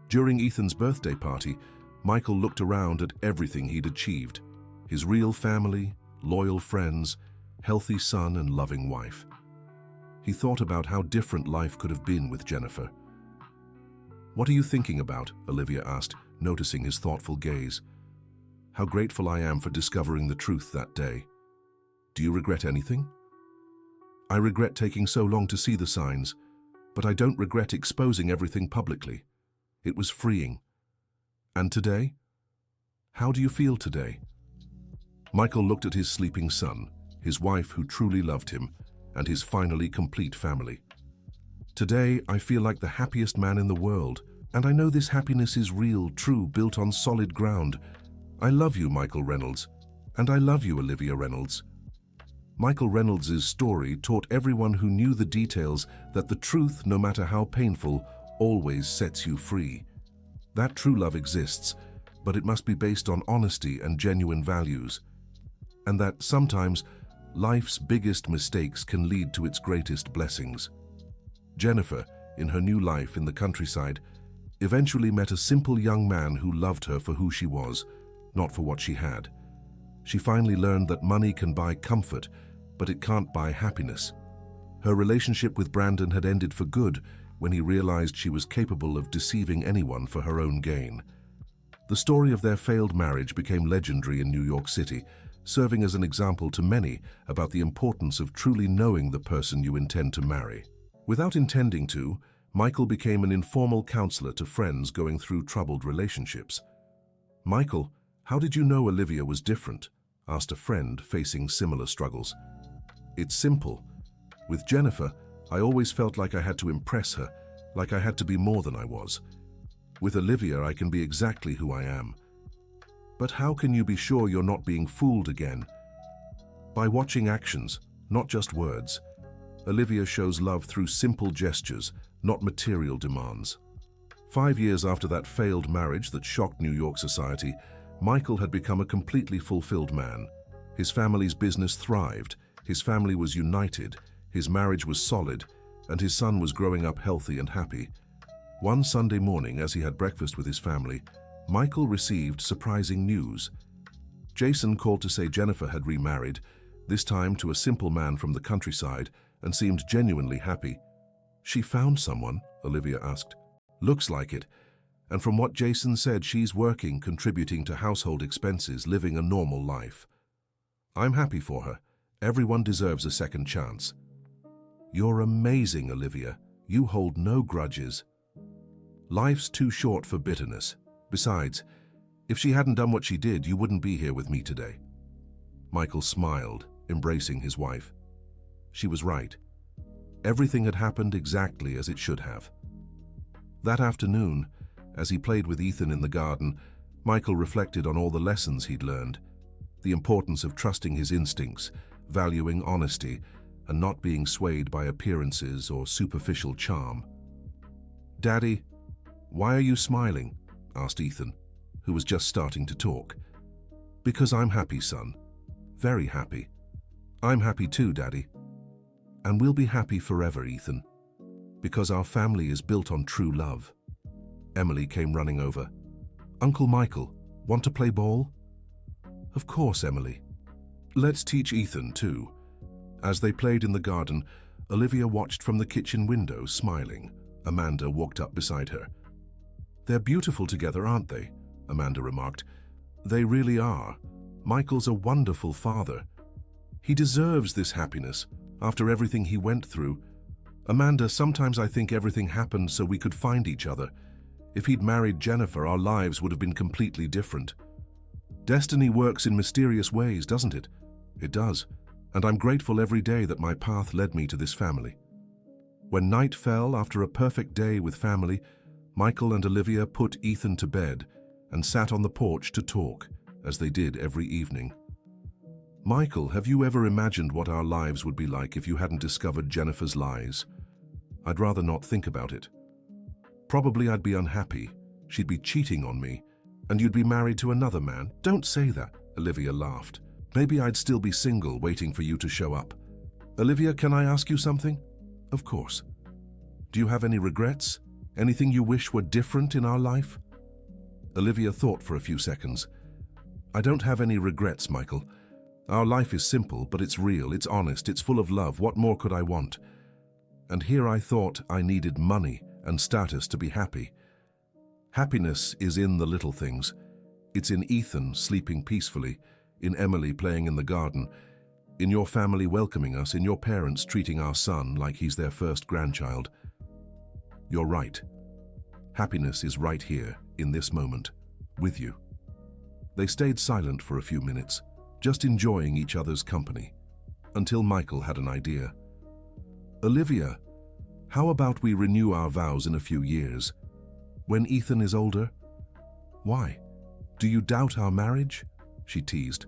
During Ethan's birthday party, Michael looked around at everything he'd achieved: his real family, loyal friends, healthy son, and loving wife. He thought about how different life could have been with Jennifer. "What are you thinking about?" Olivia asked, noticing his thoughtful gaze. how grateful I am for discovering the truth that day. Do you regret anything? I regret taking so long to see the signs, but I don't regret exposing everything publicly. It was freeing. And today? How do you feel today? Michael looked at his sleeping son, his wife who truly loved him, and his finally complete family. Today, I feel like the happiest man in the world, and I know this happiness is real, true, built on solid ground. I love you, Michael Reynolds, and I love you, Olivia Reynolds. Michael Reynolds' story taught everyone who knew the details that the truth, no matter how painful, always sets you free. That true love exists, but it must be based on honesty and genuine values. And that sometimes life's biggest mistakes can lead to its greatest blessings. Jennifer, in her new life in the countryside, eventually met a simple young man who loved her for who she was, not for what she had. She finally learned that money can buy comfort, but it can't buy happiness. Her relationship with Brandon had ended for good when he realized she was capable of deceiving anyone for her own gain. The story of their failed marriage became legendary in New York City, serving as an example to many about the importance of truly knowing the person you intend to marry. Without intending to, Michael became an informal counselor to friends going through troubled relationships. "Michael, how did you know Olivia was different?" asked a friend facing similar struggles. "It's simple. With Jennifer, I always felt like I had to impress her, like I had to be more than I was. With Olivia, I can be exactly who I am." "But how can you be sure you're not being fooled again?" "By watching actions, not just words. Olivia shows love through simple gestures, not material demands." 5 years after that failed marriage that shocked New York society, Michael had become a completely fulfilled man. His family's business thrived, his family was united, his marriage was solid, and his son was growing up healthy and happy. One Sunday morning, as he had breakfast with his family, Michael received surprising news. Jason called to say Jennifer had remarried, this time to a simple man from the countryside, and seemed genuinely happy. "She found someone?" Olivia asked. "Looks like it. And from what Jason said, she's working, contributing to household expenses, living a normal life. I'm happy for her. Everyone deserves a second chance." "You're amazing, Olivia. You hold no grudges." "Life's too short for bitterness. Besides, if she hadn't done what she did, you wouldn't be here with me today." Michael smiled, embracing his wife. She was right. Everything had happened exactly as it should have. That afternoon, as he played with Ethan in the garden, Michael reflected on all the lessons he'd learned. The importance of trusting his instincts, valuing honesty, and not being swayed by appearances or superficial charm. "Daddy, why are you smiling?" asked Ethan, who was just starting to talk. "Because I'm happy, son. Very happy." "I'm happy too, Daddy." "And we'll be happy forever, Ethan. Because our family is built on true love." Emily came running over. "Uncle Michael, want to play ball?" "Of course, Emily. Let's teach Ethan too." As they played in the garden, Olivia watched from the kitchen window, smiling. Amanda walked up beside her. "They're beautiful together, aren't they?" Amanda remarked. "They really are. Michael's a wonderful father. He deserves this happiness after everything he went through. Amanda, sometimes I think everything happened so we could find each other. If he'd married Jennifer, our lives would have been completely different. Destiny works in mysterious ways, doesn't it? It does, and I'm grateful every day that my path led me to this family." When night fell after a perfect day with family, Michael and Olivia put Ethan to bed and sat on the porch to talk, as they did every evening. "Michael, have you ever imagined what our lives would be like if you hadn't discovered Jennifer's lies?" "I'd rather not think about it. Probably I'd be unhappy. She'd be cheating on me, and you'd be married to another man." "Don't say that," Olivia laughed. "Maybe I'd still be single, waiting for you to show up." "Olivia, can I ask you something?" "Of course." "Do you have any regrets? Anything you wish were different in our life?" Olivia thought for a few seconds. "I don't have any regrets, Michael. Our life is simple, but it's real, it's honest, it's full of love. What more could I want? And here I thought I needed money and status to be happy. Happiness is in the little things. It's in Ethan sleeping peacefully, in Emily playing in the garden, in your family welcoming us, in your parents treating our son like he's their first grandchild. You're right. Happiness is right here, in this moment, with you. They stayed silent for a few minutes, just enjoying each other's company, until Michael had an idea. Olivia, how about we renew our vows in a few years? When Ethan is older? Why? Do you doubt our marriage? She teased.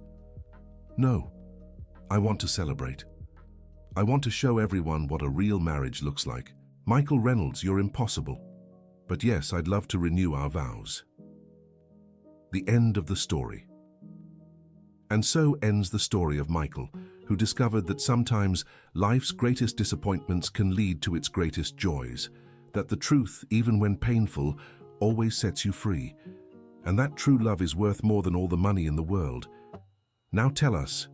No. I want to celebrate. I want to show everyone what a real marriage looks like. Michael Reynolds, you're impossible. But yes, I'd love to renew our vows. The end of the story. And so ends the story of Michael, who discovered that sometimes life's greatest disappointments can lead to its greatest joys, that the truth, even when painful, always sets you free, and that true love is worth more than all the money in the world. Now tell us,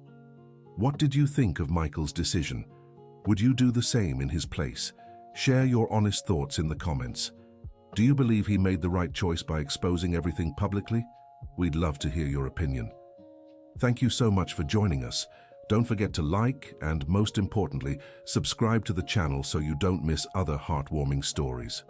what did you think of Michael's decision? Would you do the same in his place? Share your honest thoughts in the comments. Do you believe he made the right choice by exposing everything publicly? We'd love to hear your opinion. Thank you so much for joining us. Don't forget to like and, most importantly, subscribe to the channel so you don't miss other heartwarming stories.